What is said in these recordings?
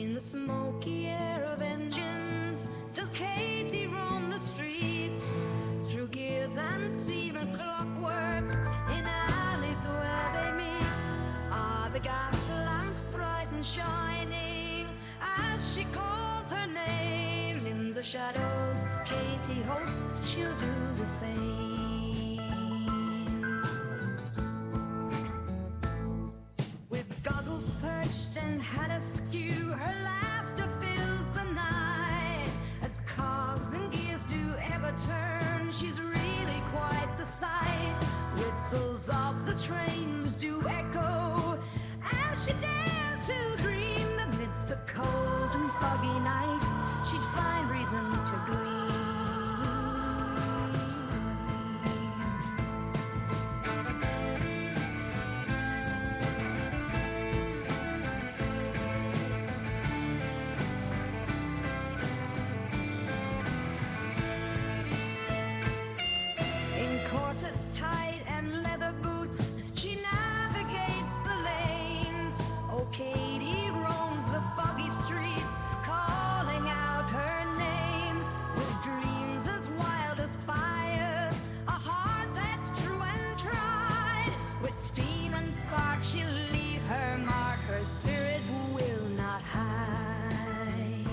In the smoky air of engines, does Katie roam the streets? Through gears and steam and clockworks, in alleys where they meet, are the gas lamps bright and shining as she calls her name? In the shadows, Katie hopes she'll do the same. With goggles perched and hat askew, her laughter fills the night. As cogs and gears do ever turn, she's really quite the sight. Whistles of the trains do echo as she dares to dream that amidst the cold and foggy nights she'd find reason to gleam. Corsets tight and leather boots, she navigates the lanes. Oh, Katie roams the foggy streets, calling out her name. With dreams as wild as fires, a heart that's true and tried. With steam and spark she'll leave her mark, her spirit will not hide.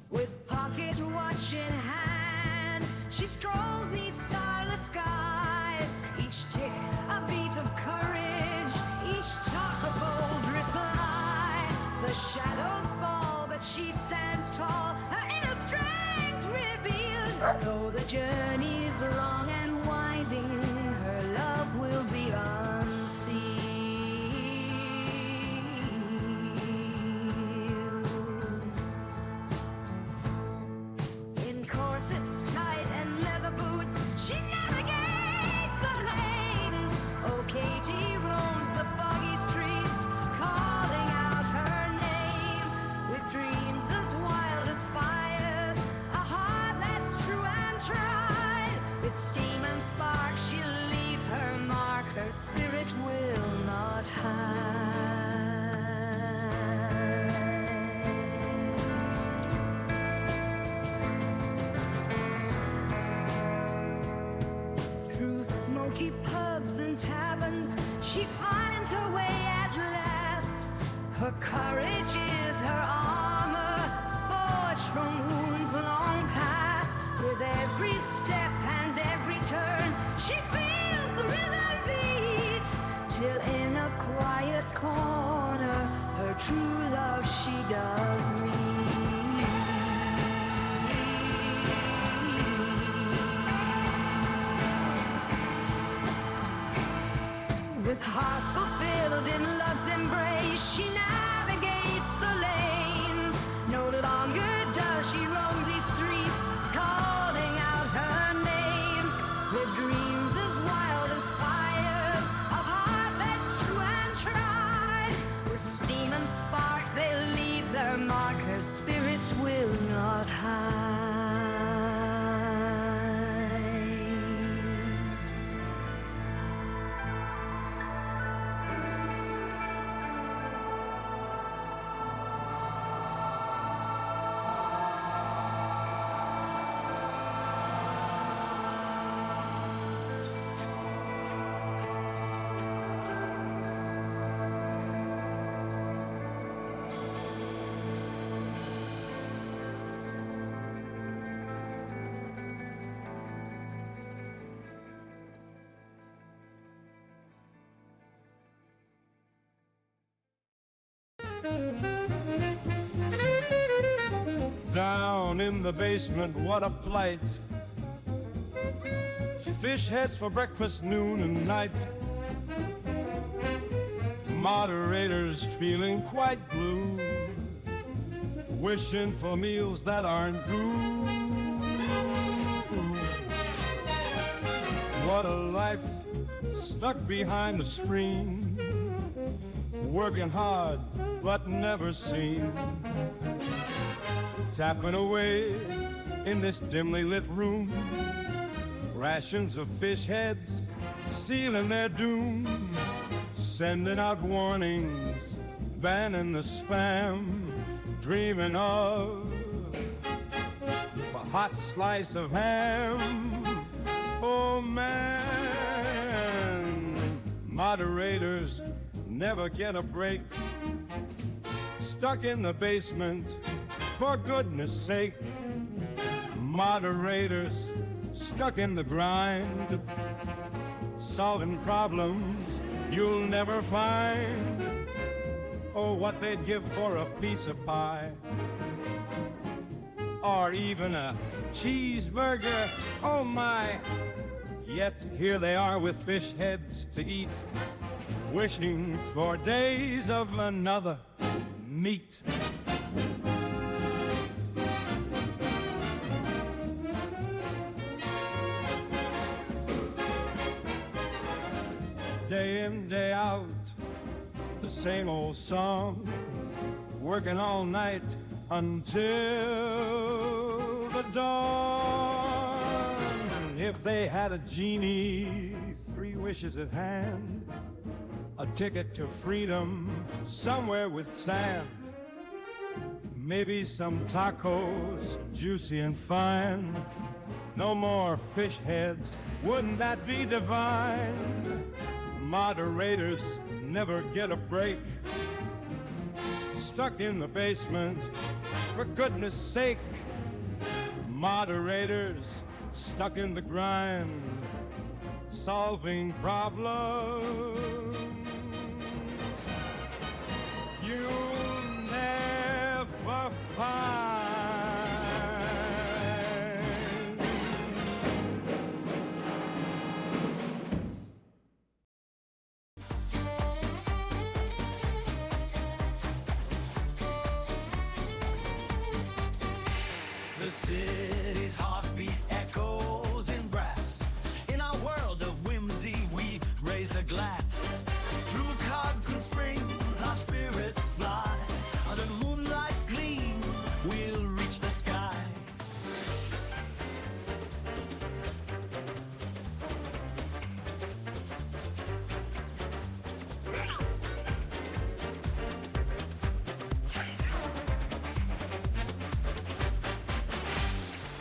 With pocket watch in hand, she strolls these starless skies. Each tick a beat of courage, each talk a bold reply. The shadows fall, but she stands tall, her inner strength revealed. Though the journey's long and winding, her love will be unsealed. In corsets tight and leather boots, she navigates the lanes. Oh, Katie roams the foggy streets, calling out her name. With dreams as wild as fires, a heart that's true and tried. With steam and spark she'll leave her mark, her spirit will not hide. Through smoky pubs and taverns she finds her way at last. Her courage is her armor, forged from wounds long past. With every step and every turn she feels the rhythm beat, till in a quiet corner her true love she does meet. With heart fulfilled in love's embrace, she navigates the lanes. No longer does she roam these streets, calling out her name. With dreams as wild as fires, a heart that's true and tried. With steam and spark they'll leave their mark, her spirit will not hide. Down in the basement, what a plight. Fish heads for breakfast, noon and night. Moderators feeling quite blue, wishing for meals that aren't good. What a life stuck behind the screen, working hard but never seen. Tapping away in this dimly lit room, rations of fish heads sealing their doom. sending out warnings, banning the spam, dreaming of a hot slice of ham. Oh man, moderators never get a break. Stuck in the basement, for goodness sake. Moderators stuck in the grind, solving problems you'll never find. Oh, what they'd give for a piece of pie, or even a cheeseburger, oh my. Yet here they are with fish heads to eat, wishing for days of another meat. Day in, day out, the same old song, working all night until the dawn. If they had a genie, 3 wishes at hand, a ticket to freedom somewhere with sand, maybe some tacos, juicy and fine, no more fish heads, wouldn't that be divine? Moderators never get a break, stuck in the basement, for goodness sake. Moderators stuck in the grind, solving problems you'll never find. The city's heartbeat echoes in brass. In our world of whimsy, we raise a glass. Through cogs and springs, our spirits fly. Under moonlight's gleam, we'll reach the sky.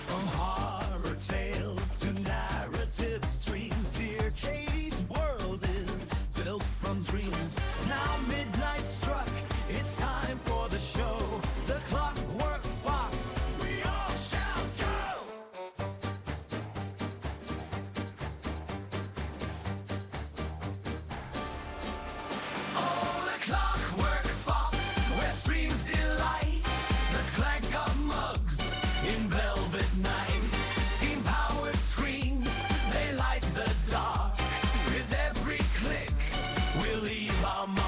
From horror tales to narrative streams, dear Katie's world is built from dreams. Now midnight struck, it's time for the show. The Clockwork Fox, we all shall go. Oh, the Clockwork Fox, where streams delight. The clank of mugs in velvet night. Steam-powered screens, they light the dark. With every click, we'll leave our mark.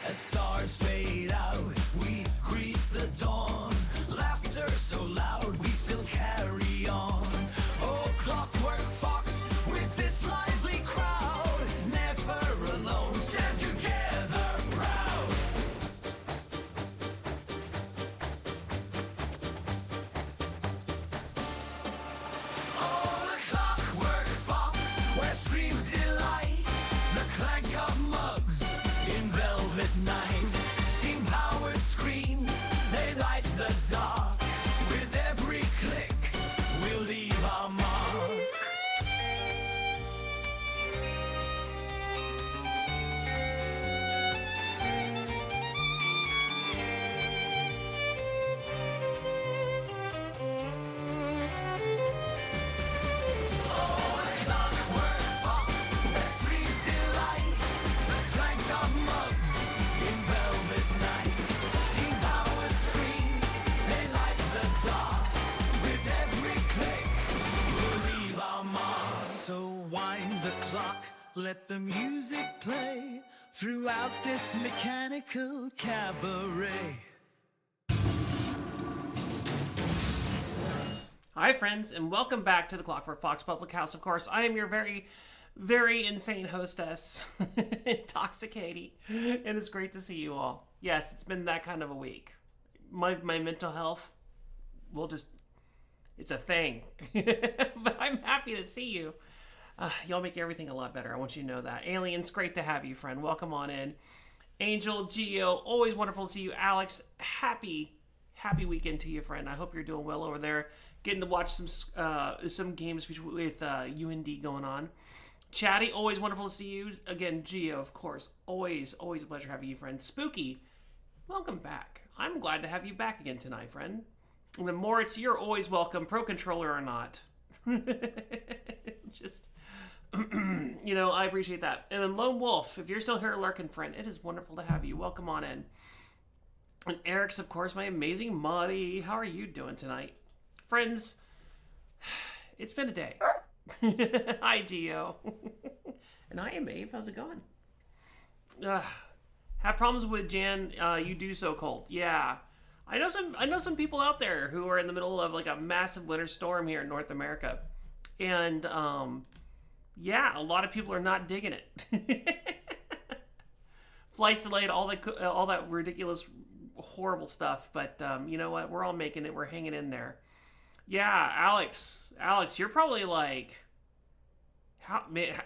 As stars fade out, we greet the dawn. Laughter so loud, we still carry on. Oh, Clockwork Fox, with this lively crowd, never alone, stand together proud. Oh, the Clockwork Fox, where streams delight. The clank of mugs in velvet night. Steam-powered screens, they light the dark. With every click, we'll leave our mark. Oh, the Clockwork Fox, where streams delight. The clank of mugs in velvet night. Steam-powered screens, they light the dark. With every click, we'll leave our mark. So wind the clock, let the music play throughout this mechanical cabaret. Hi, friends, and welcome back to the Clockwork Fox Public House. Of course, I am your very, very insane hostess, Intoxicatey, and it's great to see you all. Yes, it's been that kind of a week. My mental health, it's a thing. But I'm happy to see you. Y'all make everything a lot better. I want you to know that. Aliens, great to have you, friend. Welcome on in. Angel, Geo, always wonderful to see you. Alex, happy weekend to you, friend. I hope you're doing well over there. Getting to watch some games with UND going on. Chatty, always wonderful to see you. Again, Geo, of course. Always a pleasure having you, friend. Spooky, welcome back. I'm glad to have you back again tonight, friend. And then Moritz, you're always welcome, pro controller or not. Just, I appreciate that. And then Lone Wolf, if you're still here lurking, friend, it is wonderful to have you. Welcome on in. And Eric's, of course, my amazing Muddy. How are you doing tonight? Friends, it's been a day. Hi, Gio. And I am Maeve. How's it going? Have problems with Jan, you do so cold. Yeah. I know some people out there who are in the middle of like a massive winter storm here in North America. And yeah, a lot of people are not digging it. Flights delayed, all that ridiculous, horrible stuff. But you know what? We're all making it. We're hanging in there. Yeah, Alex, you're probably like,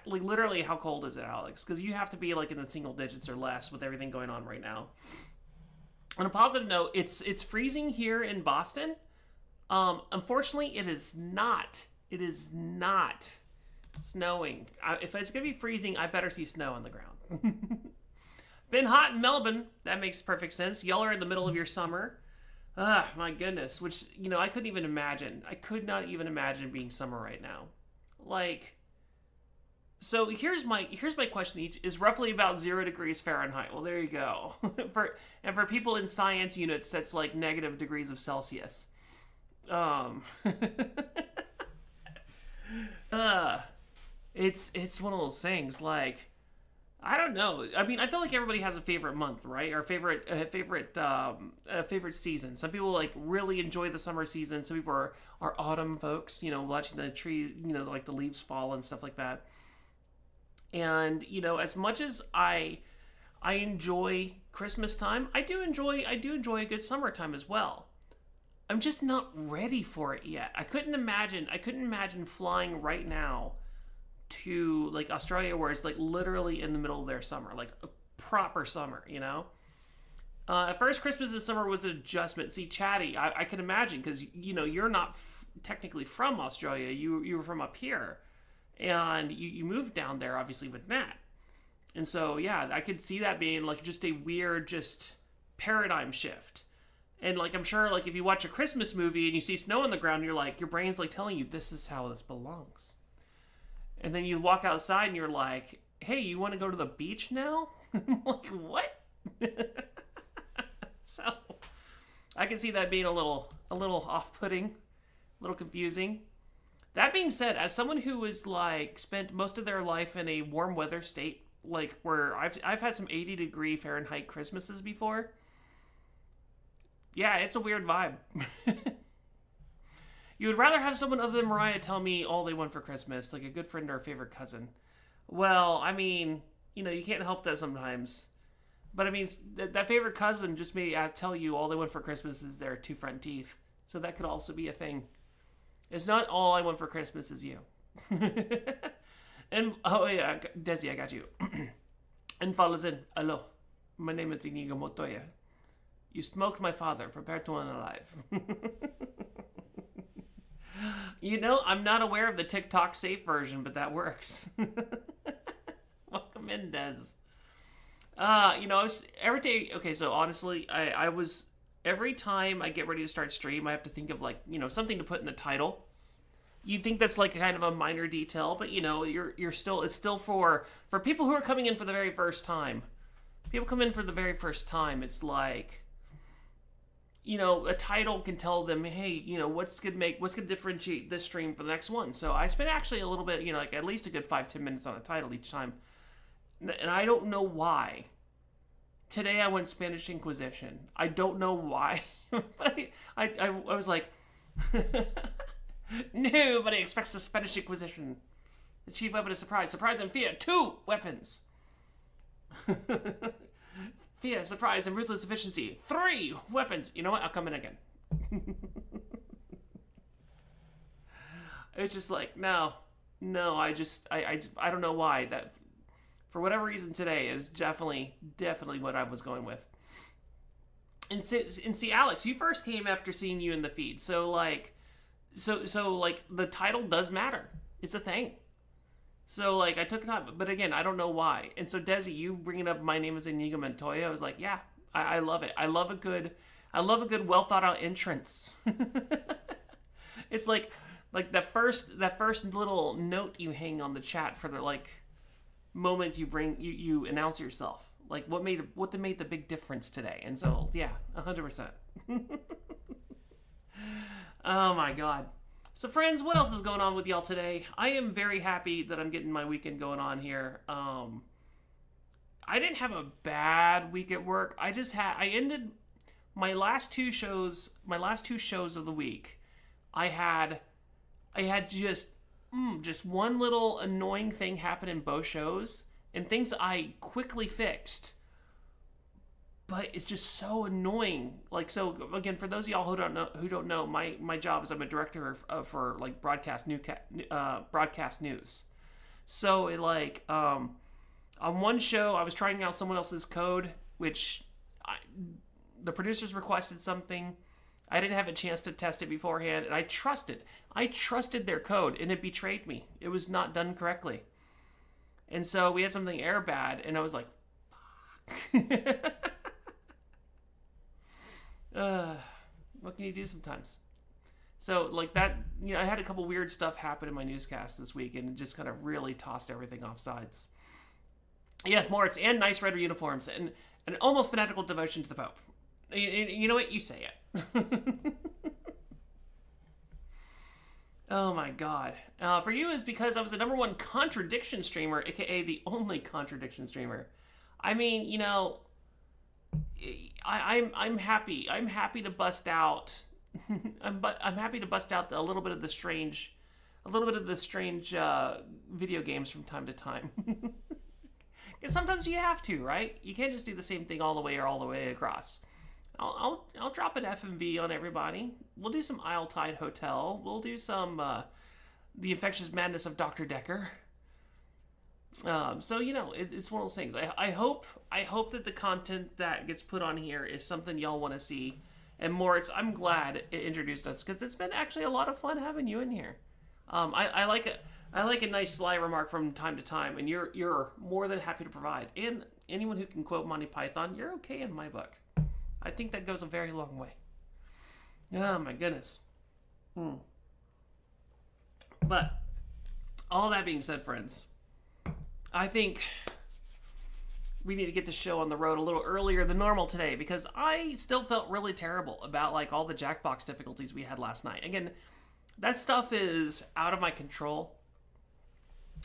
literally, how cold is it, Alex? Because you have to be like in the single digits or less with everything going on right now. On a positive note, it's freezing here in Boston. Unfortunately, it is not. It is not snowing. If it's gonna be freezing, I better see snow on the ground. Been hot in Melbourne. That makes perfect sense. Y'all are in the middle of your summer. My goodness. Which, I couldn't even imagine. I could not even imagine being summer right now. Like, so here's my question. Each is roughly about 0 degrees Fahrenheit. Well, there you go. for people in science units, that's like negative degrees of Celsius. It's one of those things, like, I don't know. I mean, I feel like everybody has a favorite month, right? Or favorite season. Some people like really enjoy the summer season. Some people are autumn folks, watching the tree, like the leaves fall and stuff like that. And, as much as I enjoy Christmas time, I do enjoy a good summertime as well. I'm just not ready for it yet. I couldn't imagine flying right now to like Australia, where it's like literally in the middle of their summer, like a proper summer, At first, Christmas and summer was an adjustment. See, Chatty, I can imagine, because you're not technically from Australia. You were from up here, and you moved down there obviously with Matt, and so yeah, I could see that being like just a weird just paradigm shift. And like I'm sure like if you watch a Christmas movie and you see snow on the ground, you're like, your brain's like telling you this is how this belongs. And then you walk outside and you're like, hey, you want to go to the beach now? Like, what? So, I can see that being a little off-putting, a little confusing. That being said, as someone who is like spent most of their life in a warm weather state, like where I've had some 80 degree Fahrenheit Christmases before. Yeah, it's a weird vibe. You would rather have someone other than Mariah tell me all they want for Christmas, like a good friend or a favorite cousin. Well, I mean, you can't help that sometimes. But I mean, that favorite cousin just may tell you all they want for Christmas is their 2 front teeth. So that could also be a thing. It's not all I want for Christmas is you. And, oh yeah, Desi, I got you. And follows in, hello, my name is Inigo Montoya. You smoked my father, prepare to unalive. I'm not aware of the TikTok safe version, but that works. Welcome in, Des. I was every day. Okay, so honestly, I was every time I get ready to start stream, I have to think of like something to put in the title. You'd think that's like kind of a minor detail, but it's still for people who are coming in for the very first time. People come in for the very first time. It's like, a title can tell them, hey, what's gonna differentiate this stream from the next one. So I spent actually a little bit, like at least a good 5-10 minutes on a title each time. And I don't know why. Today I went Spanish Inquisition. I don't know why. But I was like, Nobody expects the Spanish Inquisition. The chief weapon is surprise. Surprise and fear. 2 weapons. Fear, surprise, and ruthless efficiency. 3 weapons. You know what? I'll come in again. It's just like, no, I don't know why. That, for whatever reason today, it was definitely what I was going with. And see, Alex, you first came after seeing you in the feed. So like the title does matter. It's a thing. So like I took time, but again, I don't know why. And so Desi, you bringing up My Name is Inigo Montoya, I was like, yeah, I love it. I love a good well thought out entrance. It's like that first little note you hang on the chat for the like moment you announce yourself. Like what made the big difference today. And so yeah, 100%. Oh my god. So friends, what else is going on with y'all today? I am very happy that I'm getting my weekend going on here. I didn't have a bad week at work. I ended my last two shows of the week. I had just one little annoying thing happen in both shows, and things I quickly fixed. But it's just so annoying. Like, so again, for those of y'all who don't know, my job is I'm a director for like broadcast news. So it like on one show I was trying out someone else's code, which the producers requested something. I didn't have a chance to test it beforehand, and I trusted their code, and it betrayed me. It was not done correctly, and so we had something error bad, and I was like, fuck. What can you do sometimes? So like that, you know, I had a couple weird stuff happen in my newscast this week, and it just kind of really tossed everything off sides. Yes, Moritz, and nice red uniforms, and an almost fanatical devotion to the Pope. You know what? You say it. Oh my god. For you is because I was the #1 contradiction streamer, aka the only contradiction streamer. I mean, you know, I'm happy. I'm happy to bust out. I'm happy to bust out a little bit of the strange video games from time to time. Because sometimes you have to, right? You can't just do the same thing all the way across. I'll drop an FMV on everybody. We'll do some Isle-Tide Hotel. We'll do some The Infectious Madness of Dr. Decker. So you know, it's one of those things. I hope that the content that gets put on here is something y'all want to see. And Moritz, I'm glad it introduced us, because it's been actually a lot of fun having you in here. I like a nice sly remark from time to time, and you're more than happy to provide. And anyone who can quote Monty Python, you're okay in my book. I think that goes a very long way. Oh my goodness. But all that being said, friends, I think we need to get the show on the road a little earlier than normal today, because I still felt really terrible about like all the Jackbox difficulties we had last night. Again, that stuff is out of my control.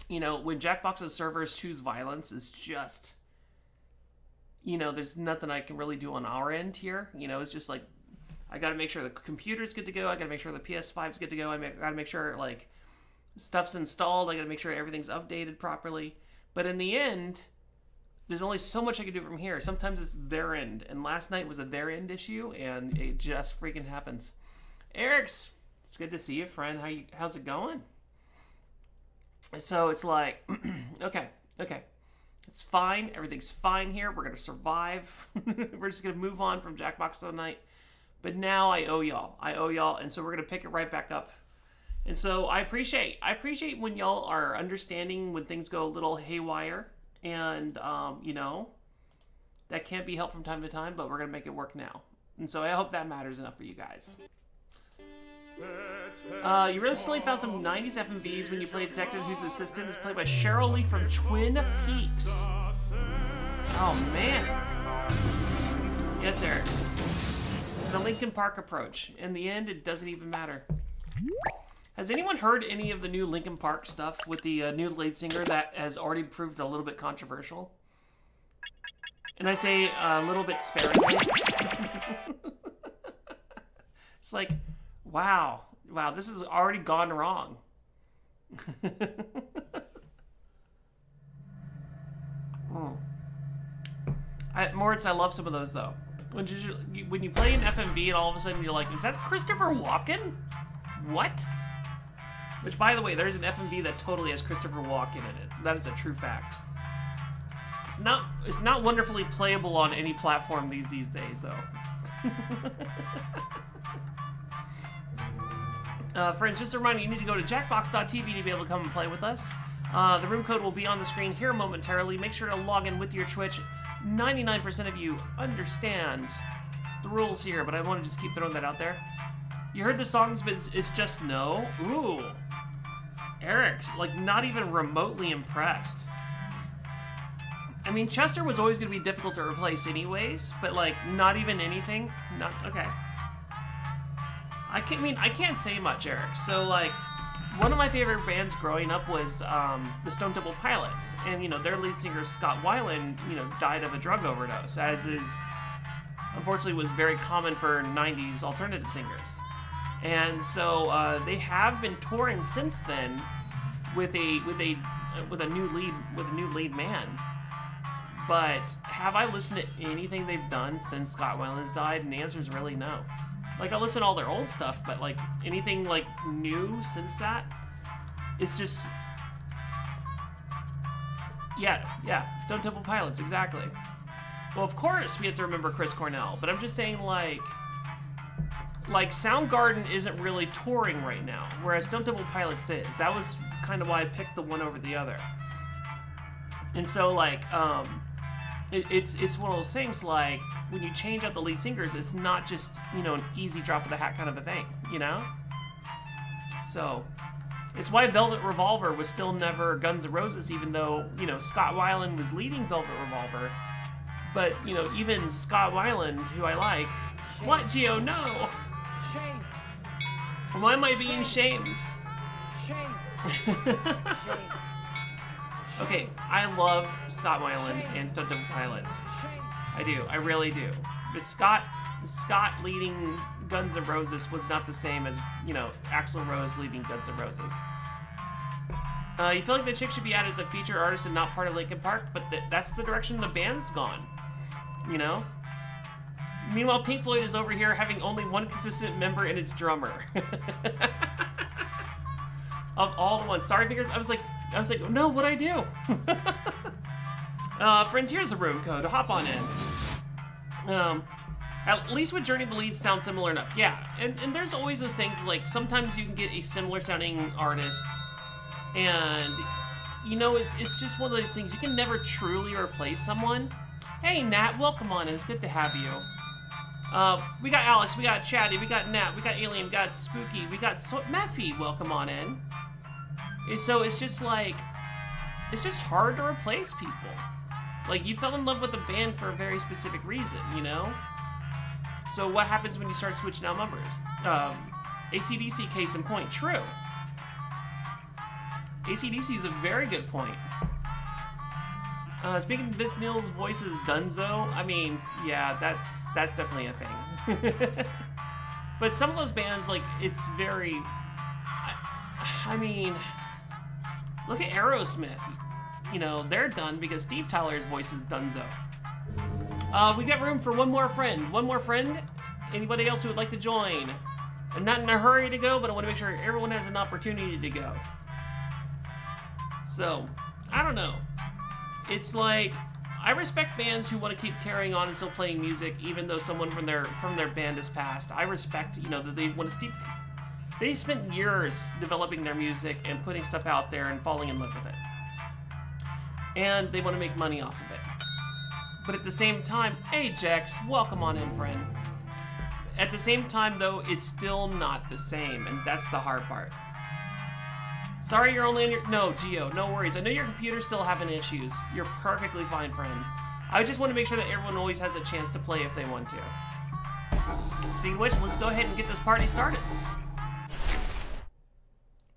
You know, when Jackbox's servers choose violence, it's just, you know, there's nothing I can really do on our end here. You know, it's just like, I got to make sure the computer's good to go. I got to make sure the PS5's good to go. I got to make sure like stuff's installed. I got to make sure everything's updated properly. But in the end, there's only so much I can do from here. Sometimes it's their end, and last night was a their end issue, and it just freaking happens. Eric's, it's good to see you, friend. How's it going? So it's like, okay, it's fine. Everything's fine here. We're gonna survive. We're just gonna move on from Jackbox to the night. But now I owe y'all, and so we're gonna pick it right back up. And so I appreciate when y'all are understanding when things go a little haywire, and you know, that can't be helped from time to time, but we're gonna make it work now. And so I hope that matters enough for you guys. You recently found some 90s FMVs when you played a detective whose assistant is played by Cheryl Lee from Twin Peaks. Oh man. Yes, Eric. The Linkin Park approach. In the end, it doesn't even matter. Has anyone heard any of the new Linkin Park stuff with the new lead singer that has already proved a little bit controversial? And I say a little bit sparingly. It's like, Wow. Wow, this has already gone wrong. Moritz, I love some of those though. When you play an FMV and all of a sudden you're like, is that Christopher Walken? What? Which, by the way, there's an FMV that totally has Christopher Walken in it. That is a true fact. It's not wonderfully playable on any platform these days though. Friends, just a reminder, you need to go to jackbox.tv to be able to come and play with us. The room code will be on the screen here momentarily. Make sure to log in with your Twitch. 99% of you understand the rules here, but I want to just keep throwing that out there. You heard the songs, but it's just no. Ooh. Eric's, like, not even remotely impressed. I mean, Chester was always going to be difficult to replace anyways, but, like, not even anything? Not, okay. I can't say much, Eric. So, like, one of my favorite bands growing up was the Stone Temple Pilots. And, you know, their lead singer, Scott Weiland, you know, died of a drug overdose, as is, unfortunately, was very common for 90s alternative singers. And so they have been touring since then with a new lead man. But have I listened to anything they've done since Scott Weiland has died? And the answer is really no. Like, I listen to all their old stuff, but, like, anything, like, new since that, it's just... Yeah, Stone Temple Pilots, exactly. Well, of course we have to remember Chris Cornell, but I'm just saying, like, Soundgarden isn't really touring right now, whereas Stone Temple Pilots is. That was kind of why I picked the one over the other. And so, like, it's one of those things, like, when you change out the lead singers, it's not just, you know, an easy drop of the hat kind of a thing, you know? So, it's why Velvet Revolver was still never Guns N' Roses, even though, you know, Scott Weiland was leading Velvet Revolver. But, you know, even Scott Weiland, who I like... What, Gio? No! Shame. Why am I being shamed? Shame. Okay, I love Scott Weiland and Stone Temple Pilots. I do, I really do. But Scott leading Guns N' Roses was not the same as, you know, Axl Rose leading Guns N' Roses. You feel like the chick should be added as a feature artist and not part of Linkin Park, but that's the direction the band's gone, you know? Meanwhile, Pink Floyd is over here having only one consistent member and it's drummer. Of all the ones. Sorry, Fingers, I was like, no, what'd I do? Friends, here's the room code. Hop on in. At least with Journey the leads sound similar enough. Yeah, and there's always those things, like, sometimes you can get a similar sounding artist, and, you know, it's just one of those things. You can never truly replace someone. Hey, Nat, welcome on in. It's good to have you. We got Alex, we got Chatty, we got Nat, we got Alien, we got Spooky, we got Mephi, welcome on in. So it's just like, it's just hard to replace people. Like, you fell in love with a band for a very specific reason, you know? So what happens when you start switching out members? AC/DC case in point, true. AC/DC is a very good point. Speaking of Vince Neil's voice is Dunzo, I mean, yeah, that's definitely a thing. But some of those bands, like, it's very... I mean, look at Aerosmith. You know, they're done because Steve Tyler's voice is Dunzo. We got room for one more friend. One more friend? Anybody else who would like to join? I'm not in a hurry to go, but I want to make sure everyone has an opportunity to go. So, I don't know. It's like, I respect bands who want to keep carrying on and still playing music, even though someone from their band has passed. I respect, you know, that they want to keep... They spent years developing their music and putting stuff out there and falling in love with it. And they want to make money off of it. But at the same time, hey Jax, welcome on in, friend. At the same time, though, it's still not the same, and that's the hard part. Sorry you're only on your... No, Gio, no worries. I know your computer's still having issues. You're perfectly fine, friend. I just want to make sure that everyone always has a chance to play if they want to. Speaking of which, let's go ahead and get this party started.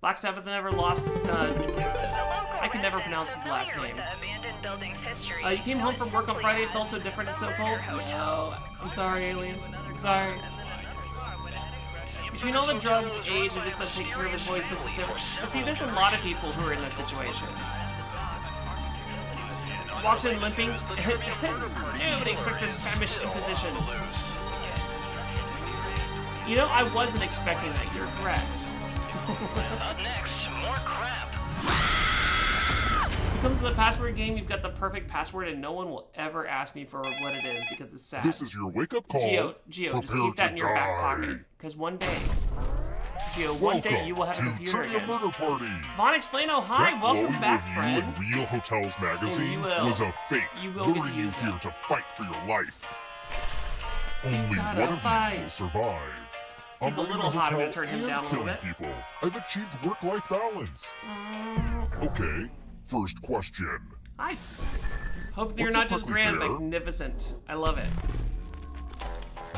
Black Sabbath never lost... I can never pronounce his last name. You came home from work on Friday, it felt so different and so cold? No. I'm sorry, Alien. I'm sorry. Between all the drugs, age, and just not taking care of his voice, it's different. But see, there's a lot of people who are in that situation. Walks in limping. Nobody expects a Spanish imposition. You know, I wasn't expecting that. You're correct. Up next, more crap. When it comes to the password game, you've got the perfect password, and no one will ever ask me for what it is because it's sad. This is your wake-up call. Gio, just keep that in your back pocket. Because one day, Gio, one day you will have a computer again. Murder Party. Von Explaino, hi, That welcome glowing back, review friend. in Real Hotels magazine will. was a fake. You will get to luring you use here that. to fight for your life. Only gotta one of fight. you will survive. He's a I'm little running hot. I'm gonna hotel turn him and down a little killing bit. people. I've achieved work-life balance. Okay, first question. I hope you're What's not a just prickly grand, bear? magnificent. I love it.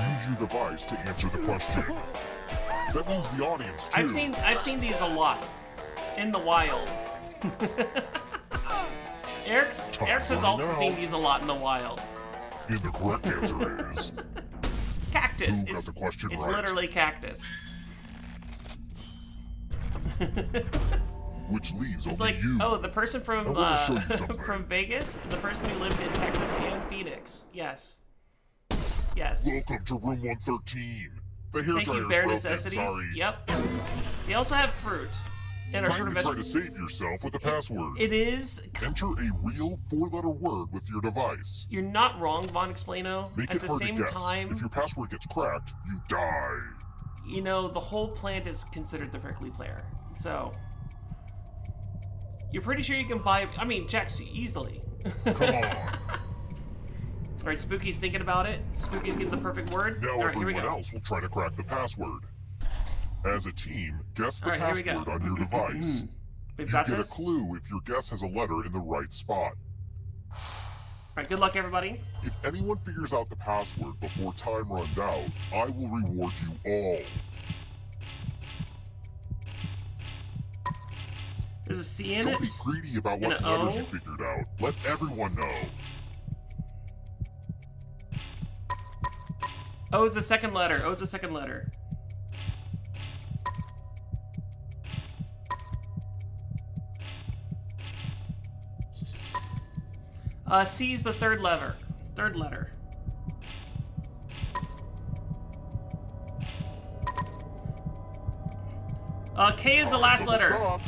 Use your device to answer the question. That means the audience too. I've seen these a lot in the wild. Eric's has also now. seen these a lot in the wild. And the correct answer is Cactus. Who got the question it's right? literally cactus. which leaves It's only like, you. oh, the person from I wanna show you something. from Vegas, the person who lived in Texas and Phoenix. Yes. Yes. Welcome to room 113. The hair Thank you, dryer's Bare broken, Necessities. sorry. Yep. They also have fruit. And are Time sort to of try to save yourself with a password. It is. Enter a real 4-letter word with your device. You're not wrong, Von Explaino. Make At it the hard same to guess. time, If your password gets cracked, you die. you know, the whole plant is considered the prickly player. So, you're pretty sure you can buy. I mean, Jax easily. Come on. All right, Spooky's thinking about it. Spooky's getting the perfect word. Now All right, here we everyone go. else will try to crack the password. As a team, guess the All right, here we go. password on your device. We've You got get this. a clue if your guess has a letter in the right spot. All right, good luck, everybody. If anyone figures out the password before time runs out, I will reward you all. There's a C in Don't it. be greedy about what And an letters O. you figured out. Let everyone know. O is the second letter. O is the second letter. C is the third letter. Third letter. K is the last Double letter. stop.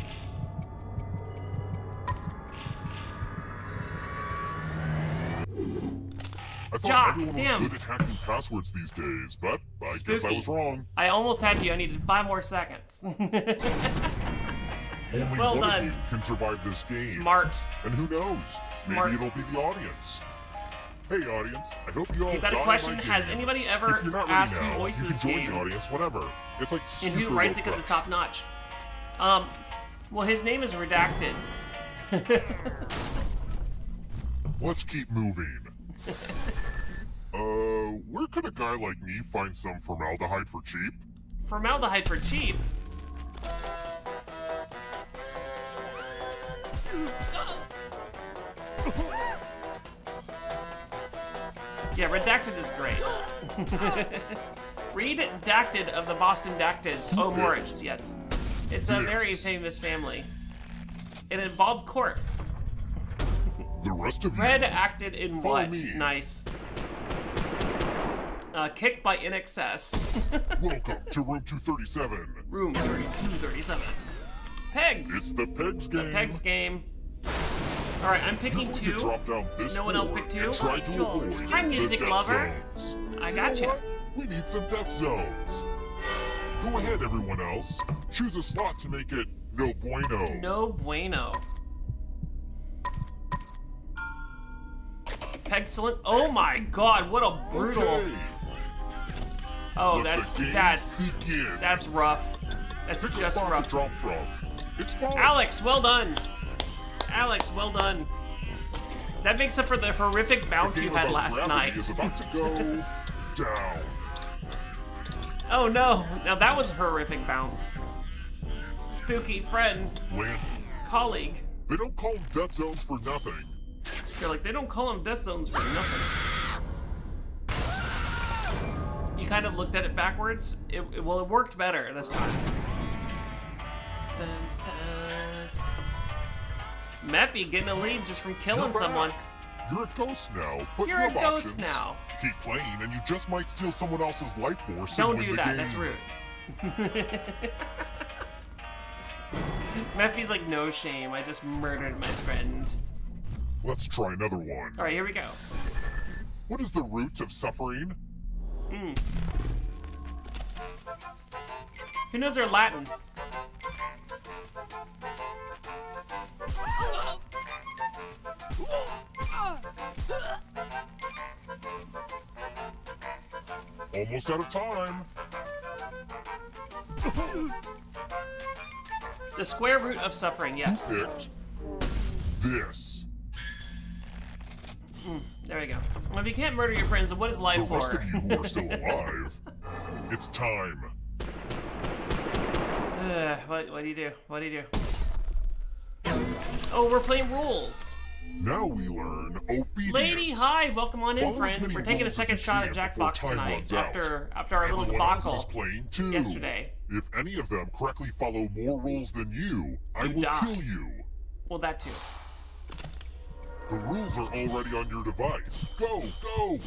I thought Jock, everyone was damn. good at hacking passwords these days, but I guess I Spooky. was wrong. I almost had you. I needed 5 more seconds. Only Well one done. of you can survive this game. Smart. And who knows? Smart. Maybe it'll be the audience. Hey, audience. I hope you all You've got a got question. my Has game. anybody If ever you're not asked ready who now, voices you this can join game? the audience whenever. It's like And super who writes low it because it's prep. top notch? Well, his name is redacted. Let's keep moving. Where could a guy like me find some formaldehyde for cheap? Formaldehyde for cheap. Yeah, redacted is great. Redacted of the Boston Dactids. Oh, Moritz, yes. It's a very Yes. famous family. It involved corpse. The rest of you. Red acted in Follow what? me. Nice. Kicked by In Excess. Welcome to room 237. Room 3237. Pegs. It's the Pegs game. The Pegs game. All right, I'm picking You're going to 2. drop down this No one else board picked 2? and try to avoid Hi, the music death lover. zones. I You got know you. what? We need some death zones. Go ahead, everyone else. Choose a slot to make it no bueno. No bueno. Pegcellent. Oh my god, what a brutal. Okay. Oh, Let that's the games that's begin. that's rough. That's Pick a just spot rough. to drop from. It's fine. Alex, well done. Alex, well done. That makes up for the horrific bounce The you game had about last gravity night. is about to go down. Oh no, now that was a horrific bounce. Spooky friend, Land. colleague. They don't call them death zones for nothing. You're like, they don't call them death zones for nothing. you kind of looked at it backwards, well, it worked better this time. Dun, dun. Meppy getting a lead just from killing someone. You're a ghost now, but You're you a have ghost options. now. Keep playing, and you just might steal someone else's life force. Don't and win do the that. game. That's rude. Meppy's like, no shame. I just murdered my friend. Let's try another one. All right, here we go. What is the root of suffering? Who knows their Latin? Almost out of time. The square root of suffering, yes. Picked this. There we go. Well, if you can't murder your friends, then what is The life rest for? of you who are still alive, it's time. What do you do? What do you do? Oh, we're playing rules. Now we learn obedience. Lady, hi, welcome on in, Follow as friend. many We're taking a rules as second you shot at can before Jackbox time tonight runs out. after our little Everyone else debacle is playing too. yesterday. If any of them correctly follow more rules than you, I will die. kill you. Well, that too. The rules are already on your device. Go, go!